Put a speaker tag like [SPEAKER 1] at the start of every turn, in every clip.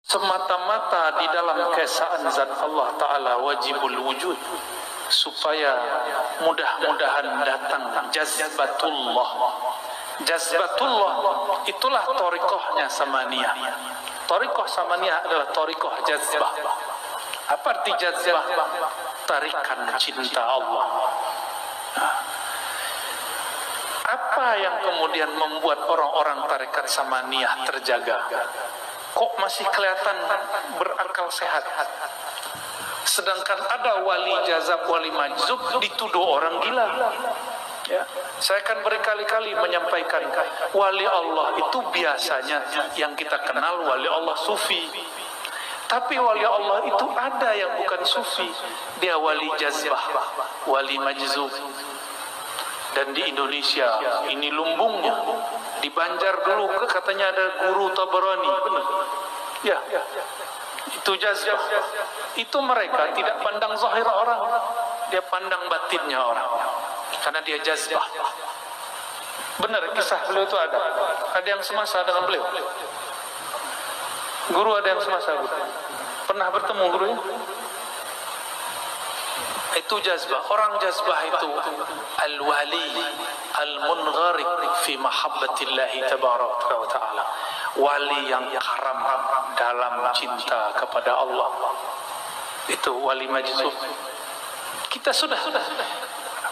[SPEAKER 1] semata-mata di dalam keesaan zat Allah Ta'ala wajibul wujud, supaya mudah-mudahan datang jazbatullah. Jazbatullah itulah torikohnya Samaniyah. Torikoh Samaniyah adalah torikoh jazbah. Apa arti jazbah? Tarikan cinta Allah. Apa yang kemudian membuat orang-orang tarekat Samaniyah terjaga? Kok masih kelihatan berakal sehat? Sedangkan ada wali jazab, wali majzub dituduh orang gila. Ya, saya akan berkali-kali menyampaikan, wali Allah itu biasanya yang kita kenal wali Allah sufi. Tapi wali Allah itu ada yang bukan sufi, dia wali jazbah, wali majzub. Dan di Indonesia ini lumbungnya. Di Banjar dulu katanya ada guru Tabarani, benar? Ya, itu jazbah. Itu mereka tidak pandang zahir orang, dia pandang batinnya orang, karena dia jazbah. Benar, kisah beliau itu ada. Ada yang semasa dengan beliau. Guru ada yang semasa, guru. Pernah bertemu gurunya? Itu jazbah. Orang jazbah itu al-wali al-mungharik fi mahabbatillahi tabaraka wa ta'ala, wali yang karam dalam cinta kepada Allah. Itu wali majzub. Kita sudah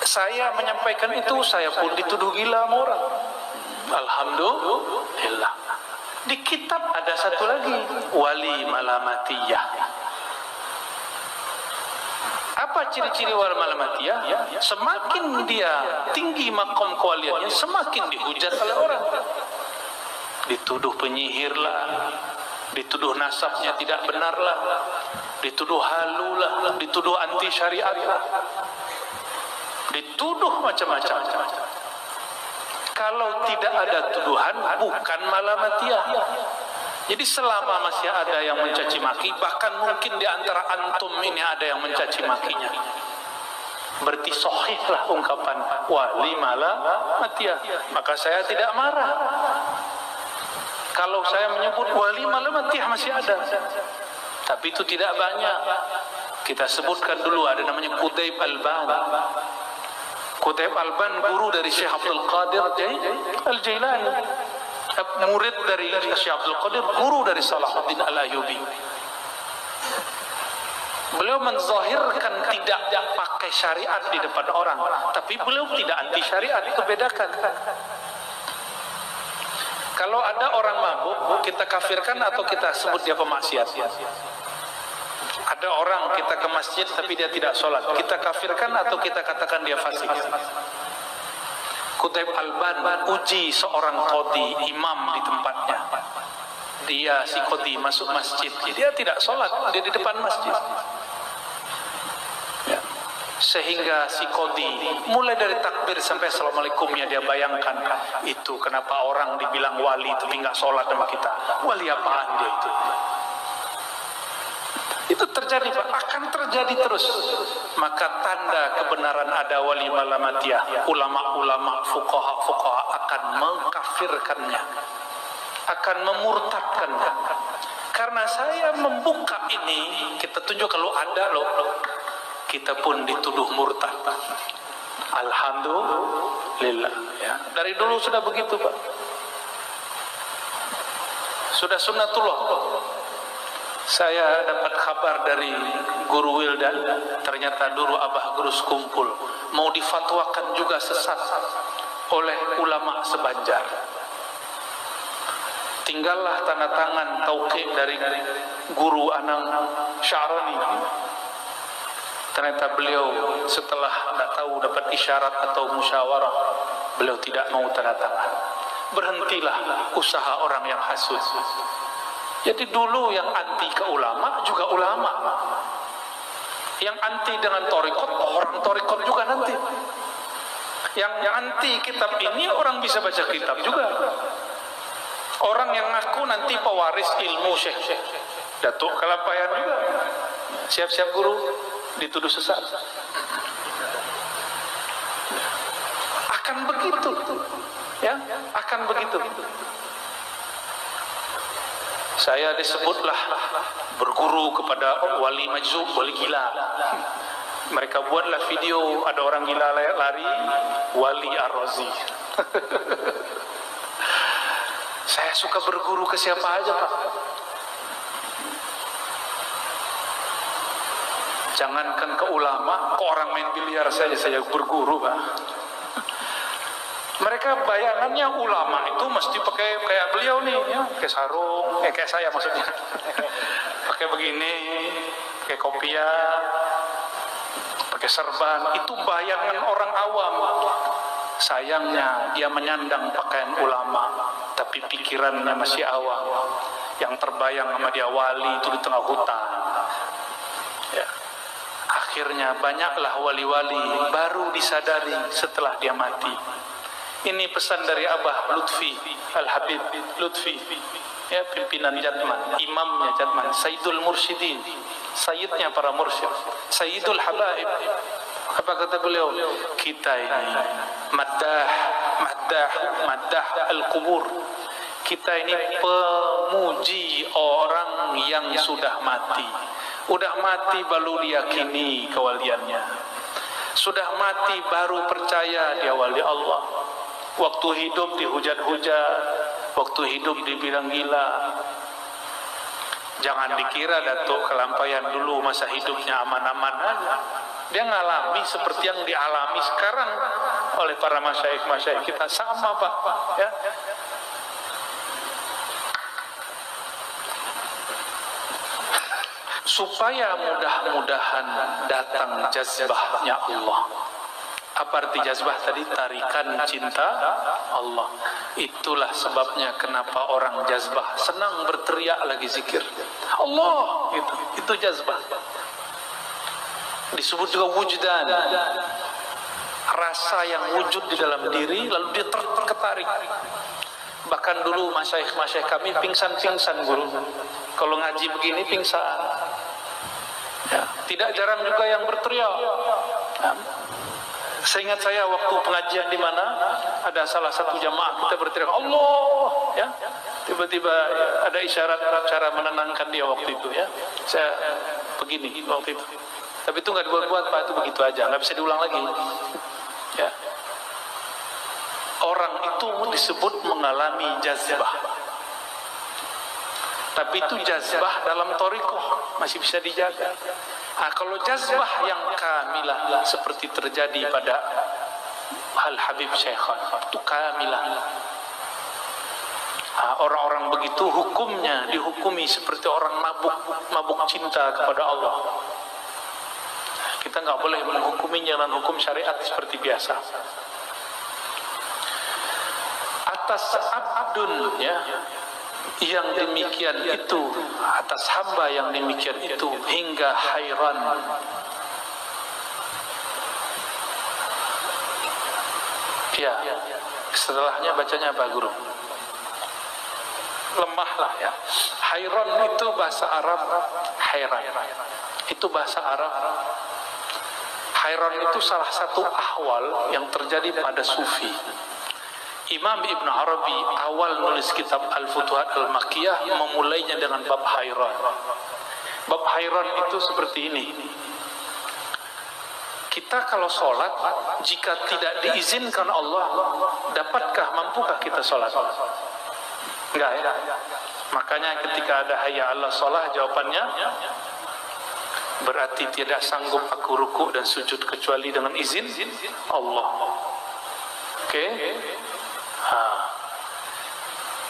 [SPEAKER 1] saya menyampaikan itu, saya pun dituduh gila sama orang. Alhamdulillah. Di kitab ada satu lagi, wali malamatiyah. Apa ciri-ciri wali malamatiyah? Semakin dia tinggi makom kewaliannya, semakin dihujat oleh orang. Dituduh penyihir lah, dituduh nasabnya tidak benar lah, dituduh halu lah, dituduh anti syariat lah, dituduh macam-macam. Kalau tidak ada tuduhan, bukan malamatiyah. Jadi selama masih ada yang mencaci maki, bahkan mungkin di antara antum ini ada yang mencaci makinya, berarti sahihlah ungkapan wali malamatiyah. Maka saya tidak marah kalau saya menyebut wali malamatiyah masih ada, tapi itu tidak banyak. Kita sebutkan dulu, ada namanya Qutaib Alban. Qutaib Alban guru dari Syekh Abdul Qadir Al-Jailani, murid dari Syekh Abdul Qadir, guru dari Salahuddin Al-Ayyubi. Beliau menzahirkan tidak pakai syariat di depan orang, tapi beliau tidak anti syariat, itu bedakan. Kalau ada orang mabuk, kita kafirkan atau kita sebut dia pemaksiat? Ada orang kita ke masjid tapi dia tidak sholat, kita kafirkan atau kita katakan dia fasik? Qutaib Alban uji seorang qadhi, imam di tempatnya. Dia si qadhi masuk masjid, dia tidak sholat, dia di depan masjid. Ya. Sehingga si qadhi mulai dari takbir sampai assalamualaikumnya dia bayangkan, itu kenapa orang dibilang wali tapi nggak sholat sama kita? Wali apaan dia itu? Itu terjadi, Pak, akan terjadi terus. Maka tanda kebenaran ada wali malamatiyah, ulama-ulama fuqaha akan mengkafirkannya, akan memurtadkannya. Karena saya membuka ini, kita tunjuk kalau ada loh, kita pun dituduh murtad. Alhamdulillah, ya. Dari dulu sudah begitu, Pak. Sudah sunnatullah. Saya dapat kabar dari Guru Wildan, ternyata dulu Abah Guru sekumpul mau difatwakan juga sesat oleh ulama sebanjar. Tinggallah tanda tangan tauqi dari Guru Anang Sya'rani. Ternyata beliau setelah tidak tahu dapat isyarat atau musyawarah, beliau tidak mau tanda tangan. Berhentilah usaha orang yang hasud. Jadi dulu yang anti ke ulama juga ulama, yang anti dengan torikot orang torikot juga nanti, yang anti kitab ini orang bisa baca kitab juga, orang yang ngaku nanti pewaris ilmu Syekh Datuk Kalampayan juga, siap-siap guru dituduh sesat. Akan begitu, ya, akan begitu. Saya disebutlah berguru kepada wali majzub, wali gila. Mereka buatlah video, ada orang gila lari, Wali Ar-Razi. Saya suka berguru ke siapa aja, Pak. Jangankan ke ulama, ke orang main biliar saja saya berguru, Pak. Mereka bayangannya ulama itu mesti pakai kayak beliau nih, ya, pakai sarung, kayak saya maksudnya. Pakai begini, pakai kopiah, pakai serban. Itu bayangan orang awam. Sayangnya dia menyandang pakaian ulama, tapi pikirannya masih awam. Yang terbayang sama dia wali itu di tengah hutan. Ya. Akhirnya banyaklah wali-wali baru disadari setelah dia mati. Ini pesan dari Abah Lutfi Al-Habib Lutfi, ya, pimpinan Jatman, imamnya Jatman, Sayyidul Mursyidin, sayyidnya para mursyid, Sayyidul Habaib. Apa kata beliau? Kita ini maddah al-kubur. Kita ini pemuji orang yang sudah mati. Udah mati baru diyakini kewaliannya. Sudah mati baru percaya dia wali Allah. Waktu hidup dihujat-hujat, waktu hidup dibilang gila. Jangan dikira Datuk kelampaian dulu masa hidupnya aman-aman aja. Dia ngalami seperti yang dialami sekarang oleh para masyaikh-masyaikh kita, sama Pak, ya. Supaya mudah-mudahan datang jazbahnya Allah. Apa arti jazbah tadi? Tarikan cinta Allah. Itulah sebabnya kenapa orang jazbah senang berteriak lagi zikir Allah, gitu. Itu jazbah. Disebut juga wujdan, rasa yang wujud di dalam diri lalu dia tertarik. Bahkan dulu masyaikh kami pingsan guru. Kalau ngaji begini pingsan. Ya, tidak jarang juga yang berteriak. Ya. Seingat saya waktu pengajian di mana ada salah satu jamaah kita berteriak Allah, ya. Tiba-tiba ada isyarat cara menenangkan dia waktu itu, ya. Saya begini waktu itu. Tapi itu nggak dibuat-buat, Pak, itu begitu aja, nggak bisa diulang lagi. Ya. Orang itu disebut mengalami jazbah. Tapi itu jazbah dalam thariqah masih bisa dijaga. Nah, kalau jazbah yang kamilah seperti terjadi pada Al-Habib Syekhan, itu kamilah. Nah, orang-orang begitu hukumnya dihukumi seperti orang mabuk cinta kepada Allah. Kita nggak boleh menghukuminya dengan hukum syariat seperti biasa. Atas abdun, ya, yang demikian itu, atas hamba yang demikian itu, hingga hairan. Ya, setelahnya bacanya apa guru? Lemahlah, ya. Hairan itu bahasa Arab, hairan itu bahasa Arab. Hairan itu salah satu ahwal yang terjadi pada sufi. Imam Ibn Arabi awal nulis kitab Al-Futuhat Al-Makkiyah memulainya dengan bab hairan. Bab hairan itu seperti ini. Kita kalau sholat, jika tidak diizinkan Allah, mampukah kita sholat? Enggak, ya? Makanya ketika ada hayya 'alas sholat, jawabannya berarti tidak sanggup aku ruku dan sujud kecuali dengan izin Allah. Oke?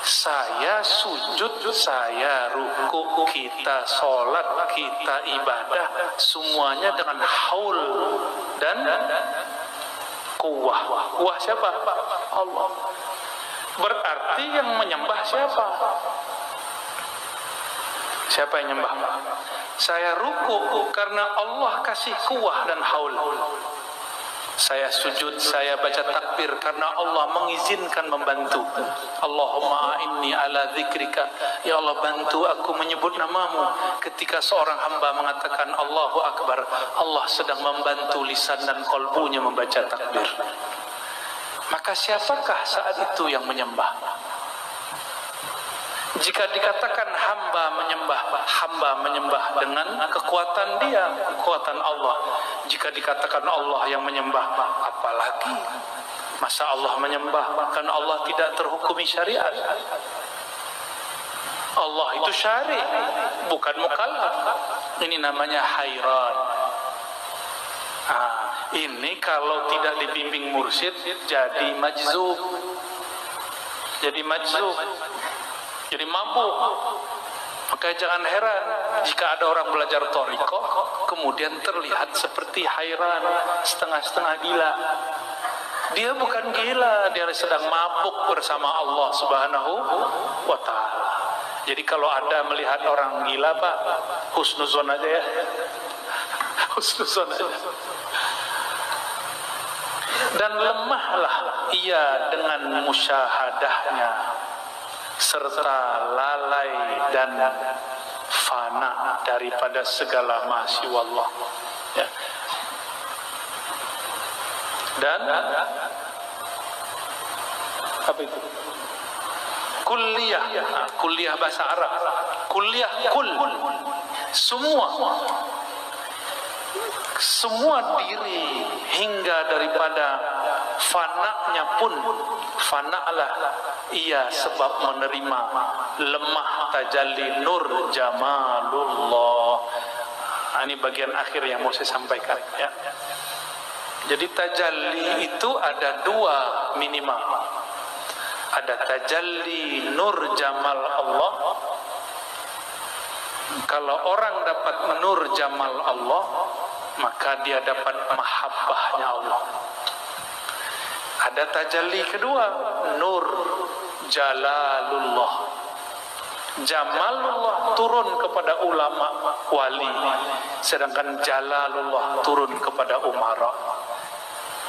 [SPEAKER 1] Saya sujud, saya ruku, kita sholat, kita ibadah, semuanya dengan haul dan kuwah. Kuwah siapa? Allah. Berarti yang menyembah siapa? Siapa yang menyembah? Saya ruku karena Allah kasih kuwah dan haul. Saya sujud, saya baca takbir karena Allah mengizinkan membantu. Allahumma a'inni ala dzikrika. Ya Allah, bantu aku menyebut namamu. Ketika seorang hamba mengatakan Allahu Akbar, Allah sedang membantu lisan dan kolbunya membaca takbir. Maka siapakah saat itu yang menyembah? Jika dikatakan hamba menyembah dengan kekuatan dia, kekuatan Allah. Jika dikatakan Allah yang menyembah, apalagi masa Allah menyembah? Kan Allah tidak terhukumi syariat. Allah itu syari, bukan mukallaf. Ini namanya hayran. Ini kalau tidak dibimbing mursyid jadi majzub, jadi mabuk. Maka jangan heran jika ada orang belajar thariqah kemudian terlihat seperti hayran, setengah-setengah gila. Dia bukan gila, dia sedang mabuk bersama Allah Subhanahu wa ta'ala. Jadi kalau Anda melihat orang gila, Pak, husnuzon aja ya. Husnuzon aja. Dan lemahlah ia dengan musyahadahnya, serta lalai dan fana daripada segala ma'siwallah. Ya. Dan apa itu? Kulliyah, kulliyah bahasa Arab. Kulliyah, semua diri hingga daripada fana'nya pun, fana'lah ia sebab menerima lemah tajalli nur jamalullah. Ini bagian akhir yang mau saya sampaikan ya. Jadi tajalli itu ada dua minimal. Ada tajalli nur jamal Allah. Kalau orang dapat nur jamal Allah, maka dia dapat mahabbahnya Allah. Ada tajalli kedua, nur jalalullah. Jamalullah turun kepada ulama wali, sedangkan jalalullah turun kepada umara.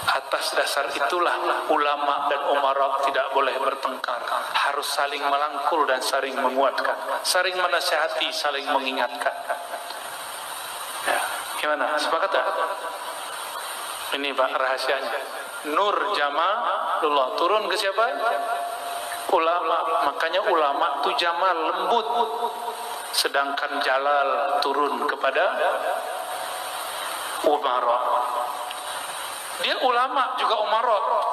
[SPEAKER 1] Atas dasar itulah ulama dan umara tidak boleh bertengkar, harus saling merangkul dan saling menguatkan, saling menasihati, saling mengingatkan. Ya, gimana? Sepakat tak? Ini Pak rahasianya. Nur jamalullah turun ke siapa? Ulama. Makanya ulama itu jamal, lembut. Sedangkan jalal turun kepada umara. Dia ulama juga umara,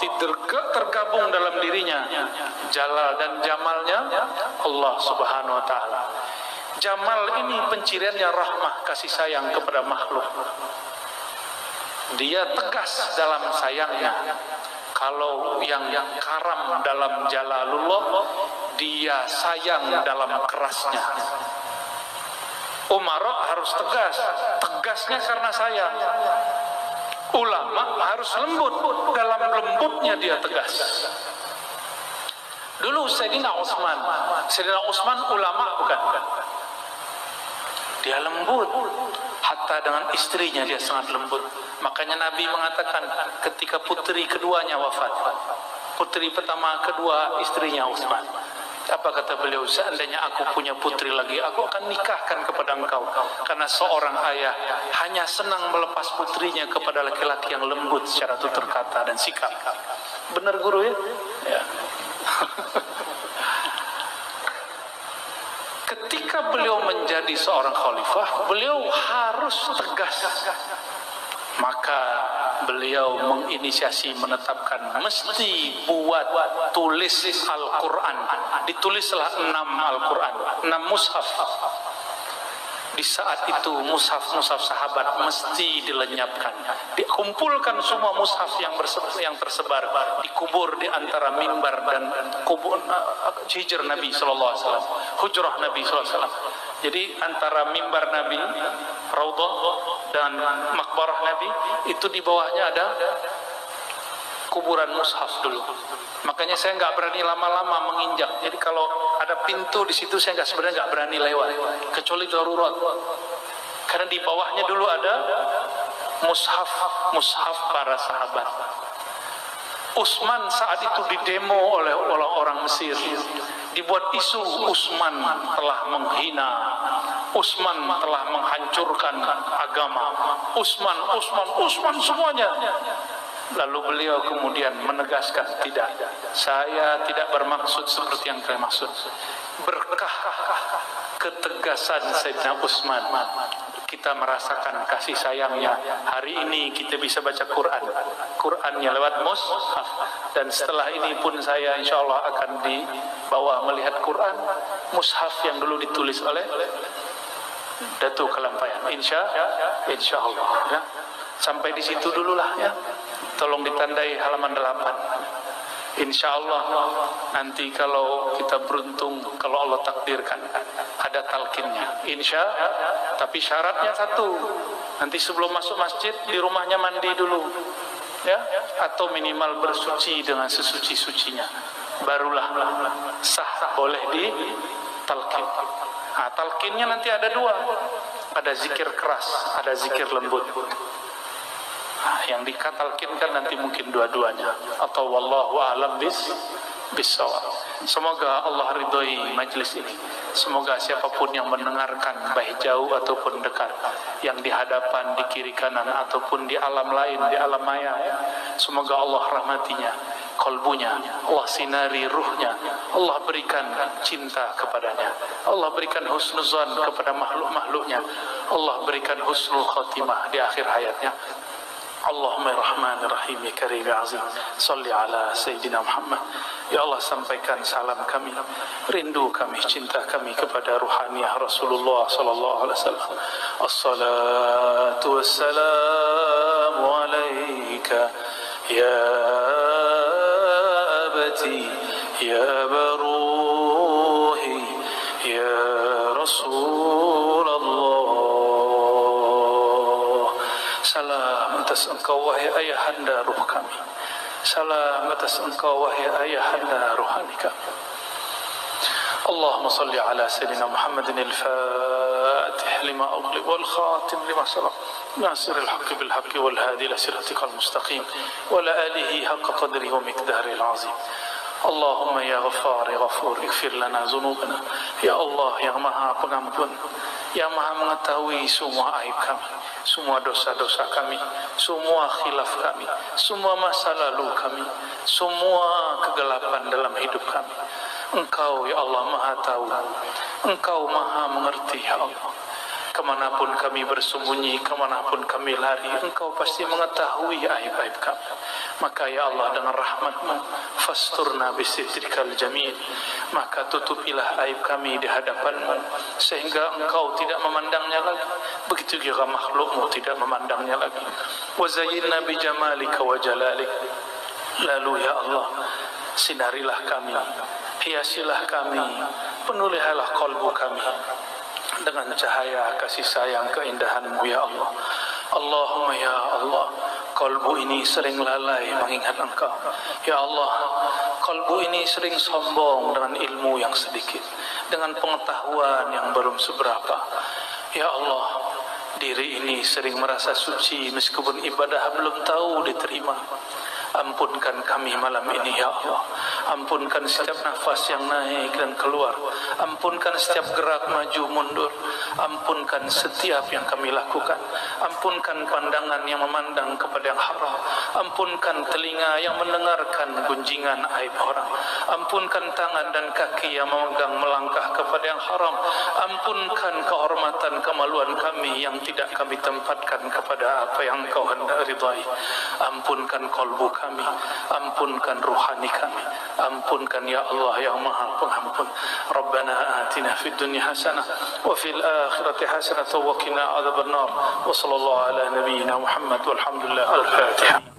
[SPEAKER 1] tergabung dalam dirinya jalal dan jamalnya Allah Subhanahu wa ta'ala. Jamal ini penciriannya rahmah, kasih sayang kepada makhluk. Dia tegas dalam sayangnya. Kalau yang karam dalam jalalullah, dia sayang dalam kerasnya. Umara harus tegas, tegasnya karena sayang. Ulama harus lembut, dalam lembutnya dia tegas. Dulu Sayyidina Utsman ulama bukan? Dia lembut, hatta dengan istrinya dia sangat lembut. Makanya Nabi mengatakan ketika putri keduanya wafat, putri pertama, kedua istrinya Utsman, apa kata beliau? Seandainya aku punya putri lagi, aku akan nikahkan kepada engkau. Karena seorang ayah hanya senang melepas putrinya kepada laki-laki yang lembut secara tutur kata dan sikap. Benar guru ya? Ya. Ketika beliau menjadi seorang khalifah, beliau harus tegas. Maka beliau menginisiasi, menetapkan mesti buat tulis Al-Quran. Ditulislah 6 Al-Quran, 6 mushaf. Di saat itu mushaf-mushaf sahabat mesti dilenyapkan, dikumpulkan semua mushaf yang tersebar, dikubur di antara mimbar dan kubur hijr Nabi SAW, hujrah Nabi SAW. Jadi antara mimbar Nabi, Raudhah dan makbarah Nabi, itu di bawahnya ada kuburan mushaf dulu. Makanya saya nggak berani lama-lama menginjak. Jadi kalau ada pintu di situ, saya sebenarnya nggak berani lewat, kecuali darurat. Karena di bawahnya dulu ada mushaf para sahabat. Utsman saat itu didemo oleh orang Mesir, dibuat isu Utsman telah menghina, Utsman telah menghancurkan agama, Utsman semuanya. Lalu beliau kemudian menegaskan, tidak, saya tidak bermaksud seperti yang kalian maksud. berkah ketegasan Sayyidina Utsman. Kita merasakan kasih sayangnya. Hari ini kita bisa baca Qur'annya lewat mushaf, dan setelah ini pun saya insya Allah akan dibawa melihat Qur'an mushaf yang dulu ditulis oleh Datuk Kalampayan. Insya Allah ya. Sampai di situ dululah ya. Tolong ditandai halaman 8. Insya Allah nanti kalau kita beruntung, kalau Allah takdirkan ada talqinnya, tapi syaratnya satu, nanti sebelum masuk masjid di rumahnya mandi dulu ya, atau minimal bersuci dengan sesuci-sucinya, barulah sah boleh di talqin. Nah, talqinnya nanti ada 2, ada zikir keras, ada zikir lembut. Yang dikatalkinkan nanti mungkin dua-duanya, atau wallahu a'lam bissawab. Semoga Allah ridhoi majlis ini. Semoga siapapun yang mendengarkan, baik jauh ataupun dekat, yang di hadapan, di kiri kanan ataupun di alam lain, di alam maya ya, semoga Allah rahmatinya, kolbunya, Allah sinari ruhnya, Allah berikan cinta kepadanya, Allah berikan husnuzan kepada makhluk-makhluknya, Allah berikan husnul khotimah di akhir hayatnya. Allahumma rahmanir rahim ya karim ya azim, salli ala Sayyidina Muhammad. Ya Allah, sampaikan salam kami, rindu kami, cinta kami kepada ruhaniyah Rasulullah sallallahu alaihi wasallam. Assalatu wassalamu alaika ya abati ya baruhi ya Rasulullah. Salam atas engkau wahai ayahanda ruh kami. Salam atas engkau wahai ayahanda ruhani kami. Allahumma salli ala Sayyidina Muhammadin al-Fatih lima ughliq wal khatim lima sabaq nasiril haqqi bil haqqi wal hadi ila siratikal mustaqim wa ala alihi haqqa qadrihi wa miqdarihi al-azim. Allahumma ya Ghaffar ya Ghafur ighfir lana dzunubana. Ya Allah yang Maha Pengampun, yang Maha mengetahui semua aib kami, semua dosa-dosa kami, semua khilaf kami, semua masa lalu kami, semua kegelapan dalam hidup kami. Engkau ya Allah Maha tahu, Engkau Maha mengerti ya Allah. Kemanapun kami bersembunyi, kemanapun kami lari, Engkau pasti mengetahui aib-aib kami. Maka ya Allah, dengan rahmat-Mu, fasturna bisitrikal jamil, maka tutupilah aib kami di hadapan-Mu, sehingga Engkau tidak memandangnya lagi, begitu juga makhluk-Mu tidak memandangnya lagi. Wa zayyinna bijamalika wa jalalik. Lalu ya Allah, sinarilah kami, hiasilah kami, penulihalah kalbu kami dengan cahaya kasih sayang keindahan-Mu ya Allah. Allahumma ya Allah, kalbu ini sering lalai mengingat Engkau. Ya Allah, kalbu ini sering sombong dengan ilmu yang sedikit, dengan pengetahuan yang belum seberapa. Ya Allah, diri ini sering merasa suci meskipun ibadah belum tahu diterima. Ampunkan kami malam ini ya Allah. Ampunkan setiap nafas yang naik dan keluar. Ampunkan setiap gerak maju mundur. Ampunkan setiap yang kami lakukan. Ampunkan pandangan yang memandang kepada yang haram. Ampunkan telinga yang mendengarkan gunjingan aib orang. Ampunkan tangan dan kaki yang memegang melangkah kepada yang haram. Ampunkan kehormatan kemaluan kami yang tidak kami tempatkan kepada apa yang Engkau hendak ridhai. Ampunkan kalbu kami, ampunkan ruhani kami, ampunkan ya Allah yang Maha Pengampun. Rabbana atina fid dunya hasanah wa fil akhirati hasanah wa qina adzabannar. Wa sallallahu ala nabiyyina Muhammad walhamdulillah. Al-Fatihah.